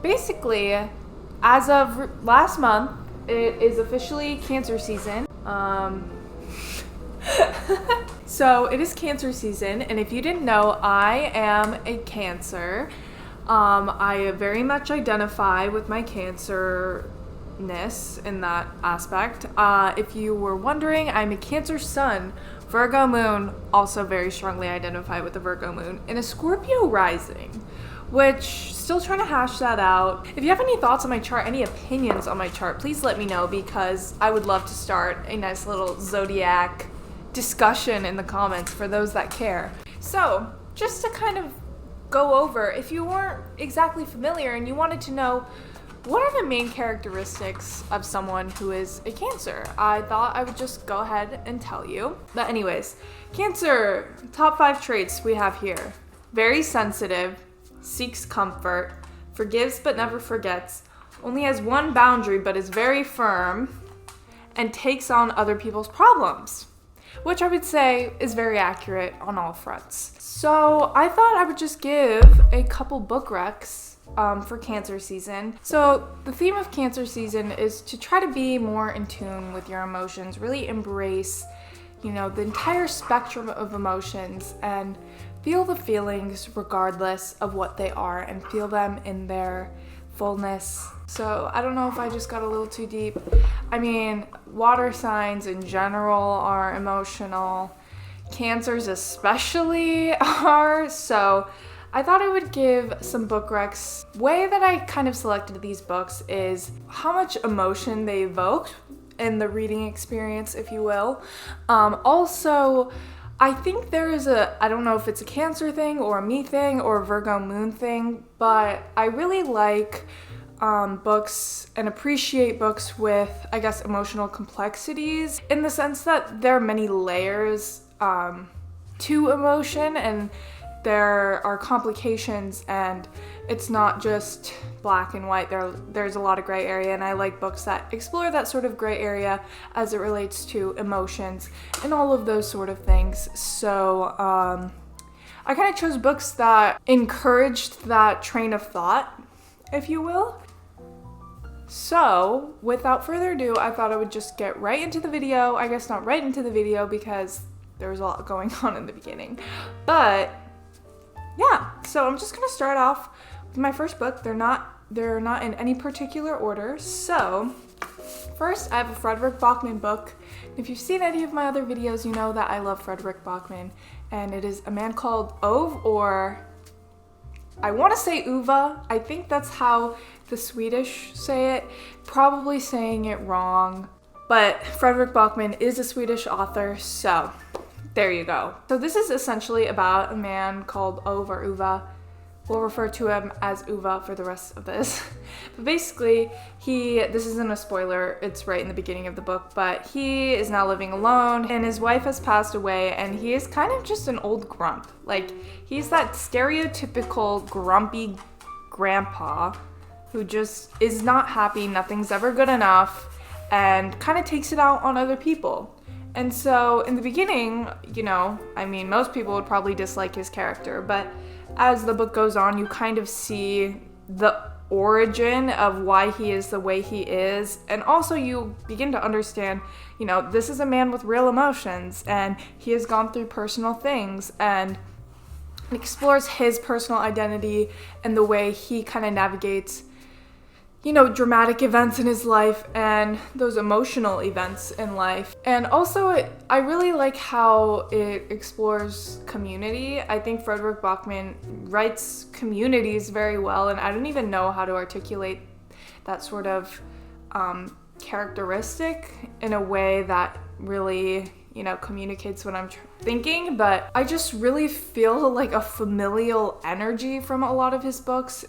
Basically, as of last month, it is officially cancer season. So it is cancer season, and if you didn't know, I am a Cancer. I very much identify with my cancerness in that aspect. If you were wondering, I'm a Cancer sun, Virgo moon, also very strongly identify with the Virgo moon, and a Scorpio rising, which still trying to hash that out. If you have any thoughts on my chart, any opinions on my chart, please let me know, because I would love to start a nice little zodiac discussion in the comments for those that care. So just to kind of go over, if you weren't exactly familiar and you wanted to know what are the main characteristics of someone who is a Cancer, I thought I would just go ahead and tell you. But anyways, Cancer, top 5 traits we have here. Very sensitive, seeks comfort, forgives but never forgets, only has one boundary but is very firm, and takes on other people's problems, which I would say is very accurate on all fronts. So I thought I would just give a couple book recs for Cancer season. So the theme of Cancer season is to try to be more in tune with your emotions, really embrace, the entire spectrum of emotions and feel the feelings regardless of what they are and feel them in their fullness. So I don't know if I just got a little too deep. I mean, water signs in general are emotional. Cancers especially are. So I thought I would give some book recs. Way that I kind of selected these books is how much emotion they evoked in the reading experience, if you will. Also, I think there is I don't know if it's a Cancer thing or a me thing or a Virgo moon thing, but I really like books and appreciate books with, I guess, emotional complexities, in the sense that there are many layers to emotion and there are complications and it's not just black and white. There's a lot of gray area, and I like books that explore that sort of gray area as it relates to emotions and all of those sort of things. So I kind of chose books that encouraged that train of thought, if you will. So without further ado, I thought I would just get right into the video. I guess not right into the video because there was a lot going on in the beginning, but yeah, so I'm just gonna start off with my first book. They're not in any particular order. So first, I have a Frederick Bachman book. If you've seen any of my other videos, you know that I love Frederick Bachman, and it is A Man Called Ove, or I want to say Uva. I think that's how the Swedish say it. Probably saying it wrong, but Frederick Bachman is a Swedish author, so there you go. So this is essentially about a man called Ove or Uva. We'll refer to him as Uva for the rest of this. But basically, this isn't a spoiler, it's right in the beginning of the book, but he is now living alone and his wife has passed away and he is kind of just an old grump. Like, he's that stereotypical grumpy grandpa who just is not happy, nothing's ever good enough, and kind of takes it out on other people. And so in the beginning, most people would probably dislike his character, but as the book goes on, you kind of see the origin of why he is the way he is. And also you begin to understand, this is a man with real emotions and he has gone through personal things, and explores his personal identity and the way he kind of navigates dramatic events in his life and those emotional events in life. And also, I really like how it explores community. I think Frederick Bachman writes communities very well, and I don't even know how to articulate that sort of characteristic in a way that really, communicates what I'm thinking. But I just really feel like a familial energy from a lot of his books.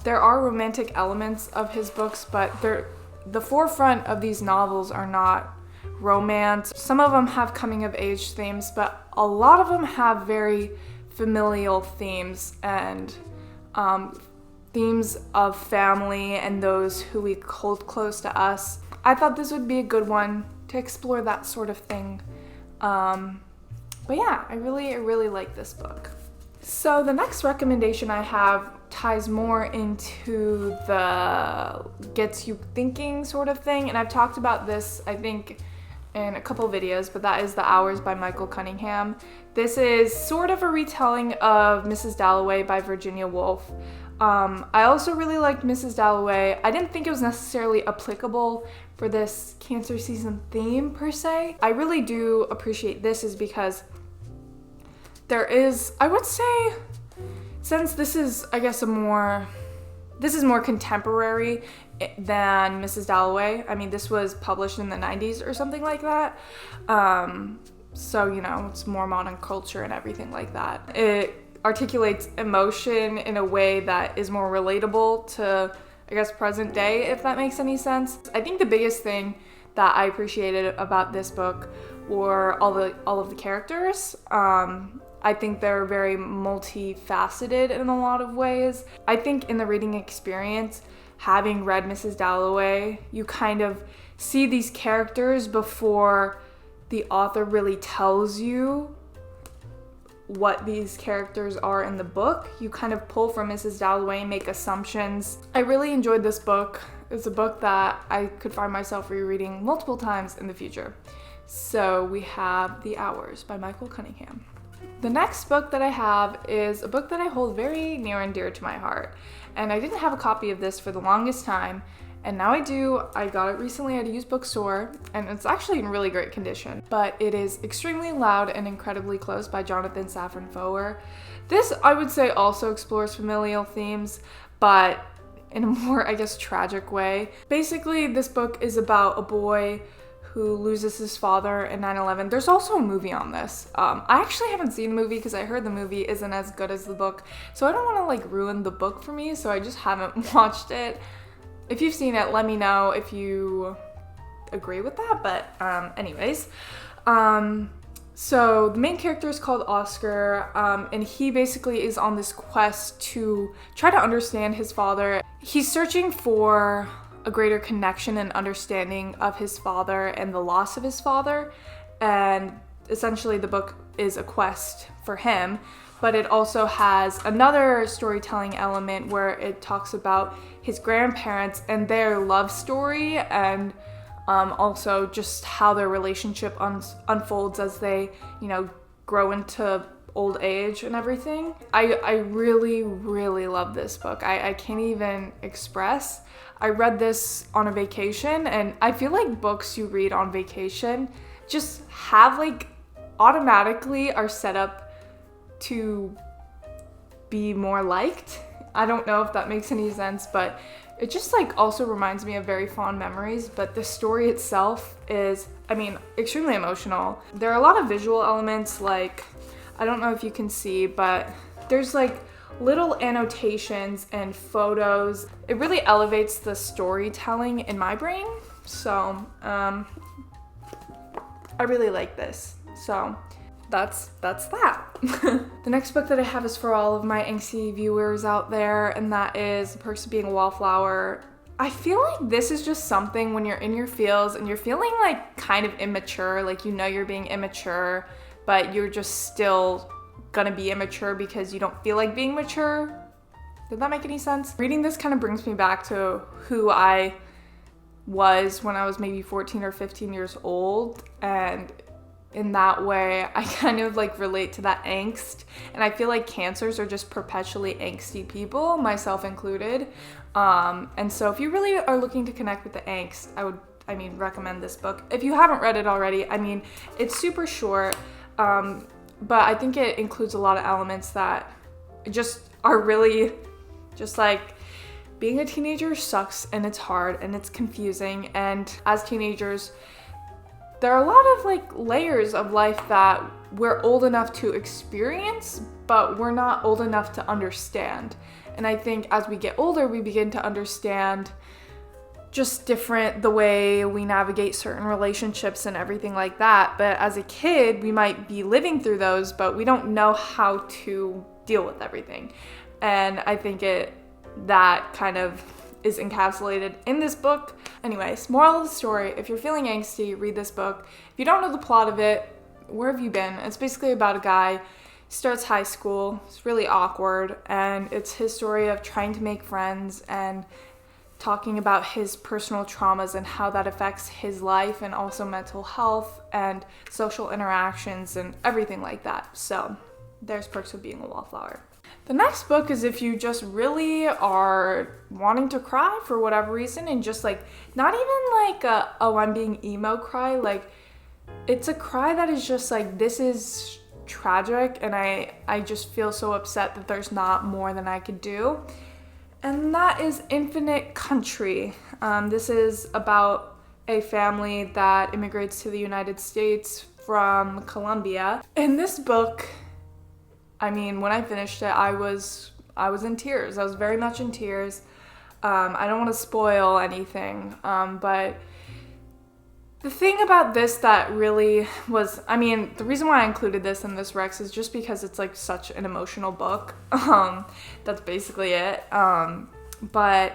There are romantic elements of his books, but the forefront of these novels are not romance. Some of them have coming of age themes, but a lot of them have very familial themes and themes of family and those who we hold close to us. I thought this would be a good one to explore that sort of thing. But yeah, I really like this book. So the next recommendation I have ties more into the gets you thinking sort of thing, and I've talked about this, I think, in a couple videos, but that is The Hours by Michael Cunningham. This is sort of a retelling of Mrs. Dalloway by Virginia Woolf. I also really liked Mrs. Dalloway. I didn't think it was necessarily applicable for this Cancer season theme per se. I really do appreciate this is because there is, I would say, since this is, I guess, more contemporary than Mrs. Dalloway. I mean, this was published in the 90s or something like that. So, you know, it's more modern culture and everything like that. It articulates emotion in a way that is more relatable to, I guess, present day, if that makes any sense. I think the biggest thing that I appreciated about this book were all of the characters. I think they're very multifaceted in a lot of ways. I think in the reading experience, having read Mrs. Dalloway, you kind of see these characters before the author really tells you what these characters are in the book. You kind of pull from Mrs. Dalloway and make assumptions. I really enjoyed this book. It's a book that I could find myself rereading multiple times in the future. So we have The Hours by Michael Cunningham. The next book that I have is a book that I hold very near and dear to my heart. And I didn't have a copy of this for the longest time, and now I do. I got it recently at a used bookstore, and it's actually in really great condition. But it is Extremely Loud and Incredibly Close by Jonathan Safran Foer. This, I would say, also explores familial themes, but in a more, I guess, tragic way. Basically, this book is about a boy who loses his father in 9/11. There's also a movie on this. I actually haven't seen the movie because I heard the movie isn't as good as the book, so I don't want to like ruin the book for me, so I just haven't watched it. If you've seen it, let me know if you agree with that, but anyways. So the main character is called Oscar, and he basically is on this quest to try to understand his father. He's searching for a greater connection and understanding of his father and the loss of his father, and essentially the book is a quest for him, but it also has another storytelling element where it talks about his grandparents and their love story, and also just how their relationship unfolds as they, you know, grow into old age and everything. I really love this book. I can't even express. I read this on a vacation, and I feel like books you read on vacation just have like automatically are set up to be more liked. I don't know if that makes any sense, but it just like also reminds me of very fond memories. But the story itself is, I mean, extremely emotional. There are a lot of visual elements, like, I don't know if you can see, but there's like little annotations and photos. It really elevates the storytelling in my brain. So I really like this. So that's that. The next book that I have is for all of my angsty viewers out there, and that is The Perks of Being a Wallflower. I feel like this is just something when you're in your feels and you're feeling like kind of immature, like you know you're being immature, but you're just still gonna be immature because you don't feel like being mature. Did that make any sense? Reading this kind of brings me back to who I was when I was maybe 14 or 15 years old, and in that way I kind of like relate to that angst, and I feel like cancers are just perpetually angsty people, myself included, and so if you really are looking to connect with the angst, I would recommend this book. If you haven't read it already, I mean, it's super short, but I think it includes a lot of elements that just are really just like, being a teenager sucks, and it's hard, and it's confusing, and as teenagers there are a lot of like layers of life that we're old enough to experience, but we're not old enough to understand. And I think as we get older, we begin to understand just the way we navigate certain relationships and everything like that. But as a kid, we might be living through those, but we don't know how to deal with everything. And I think that kind of is encapsulated in this book. Anyways, moral of the story, if you're feeling angsty, read this book. If you don't know the plot of it, where have you been? It's basically about a guy, starts high school, it's really awkward, and it's his story of trying to make friends and talking about his personal traumas and how that affects his life and also mental health and social interactions and everything like that. So there's Perks of Being a Wallflower. The next book is if you just really are wanting to cry for whatever reason, and just like, not even like a, oh, I'm being emo cry, like it's a cry that is just like, this is tragic and I just feel so upset that there's not more than I could do. And that is Infinite Country. This is about a family that immigrates to the United States from Colombia. In this book, I mean, when I finished it, I was in tears. I was very much in tears. I don't want to spoil anything, but the thing about this that really was, I mean, the reason why I included this in this Rex is just because it's like such an emotional book. That's basically it. But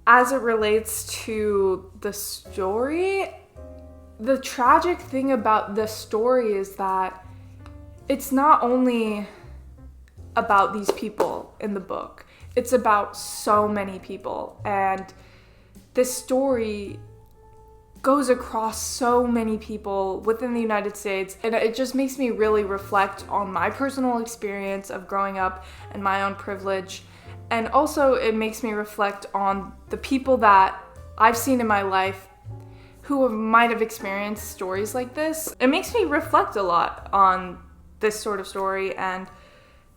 as it relates to the story, the tragic thing about this story is that it's not only about these people in the book, it's about so many people, and this story goes across so many people within the United States, and it just makes me really reflect on my personal experience of growing up and my own privilege, and also it makes me reflect on the people that I've seen in my life who might have experienced stories like this. It makes me reflect a lot on this sort of story and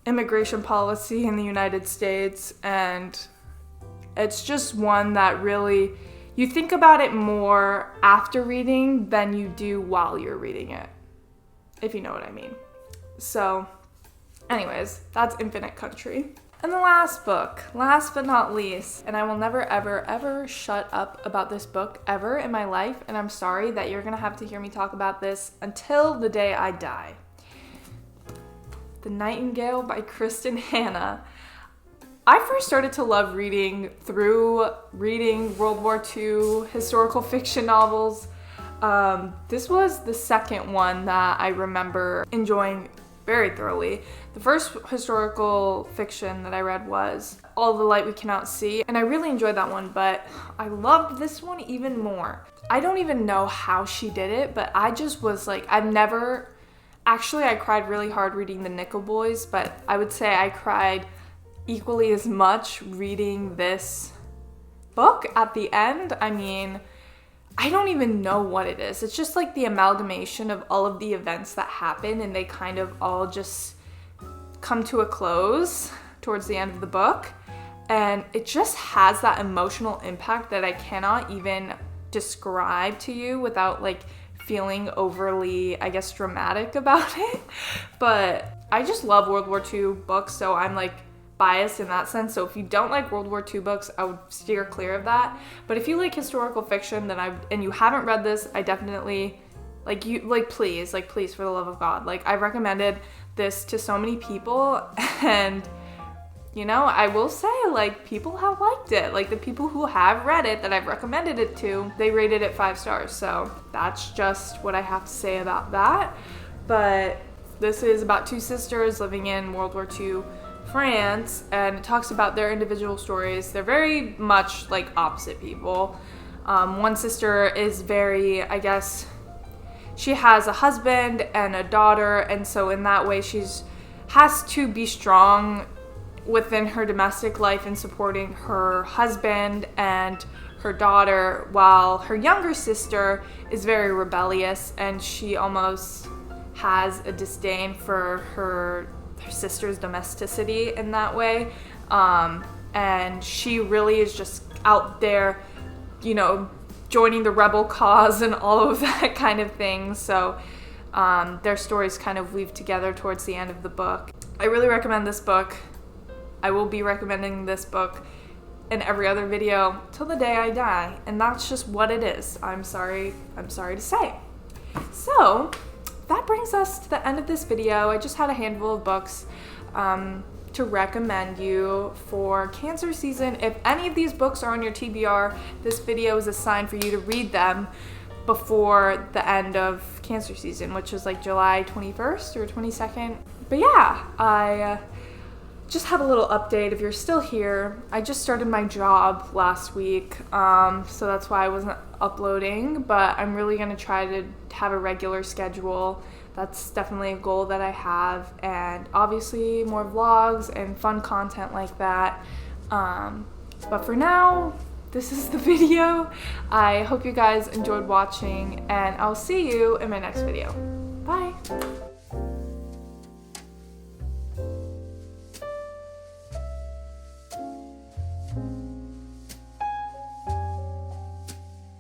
immigration policy in the United States, and it's just one that really, you think about it more after reading than you do while you're reading it, if you know what I mean. So anyways, that's Infinite Country. And the last book, last but not least, and I will never ever ever shut up about this book ever in my life, and I'm sorry that you're gonna have to hear me talk about this until the day I die. The Nightingale by Kristen Hanna. I first started to love reading through reading World War II historical fiction novels. This was the second one that I remember enjoying very thoroughly. The first historical fiction that I read was All the Light We Cannot See, and I really enjoyed that one, but I loved this one even more. I don't even know how she did it, but I just was like, I cried really hard reading The Nickel Boys, but I would say I cried equally as much reading this book at the end. I mean, I don't even know what it is. It's just like the amalgamation of all of the events that happen, and they kind of all just come to a close towards the end of the book. And it just has that emotional impact that I cannot even describe to you without like feeling overly, I guess, dramatic about it. But I just love World War II books, so I'm like biased in that sense. So if you don't like World War II books, I would steer clear of that. But if you like historical fiction, and you haven't read this, I definitely please for the love of God, like I've recommended this to so many people, and you know, I will say, like, people have liked it. Like, the people who have read it that I've recommended it to, they rated it 5 stars. So that's just what I have to say about that. But this is about 2 sisters living in World War II France, and it talks about their individual stories. They're very much like opposite people. One sister is very, I guess, she has a husband and a daughter, and so in that way has to be strong within her domestic life in supporting her husband and her daughter, while her younger sister is very rebellious, and she almost has a disdain for her sister's domesticity in that way. And she really is just out there, you know, joining the rebel cause and all of that kind of thing. So their stories kind of weave together towards the end of the book. I really recommend this book. I will be recommending this book in every other video till the day I die, and that's just what it is. I'm sorry to say. So that brings us to the end of this video. I just had a handful of books to recommend you for Cancer season. If any of these books are on your TBR, this video is a sign for you to read them. before the end of Cancer season, which is like July 21st or 22nd. But yeah, I just have a little update. If you're still here, I just started my job last week, so that's why I wasn't uploading, but I'm really gonna try to have a regular schedule. That's definitely a goal that I have, and obviously more vlogs and fun content like that. But for now, this is the video. I hope you guys enjoyed watching, and I'll see you in my next video. Bye.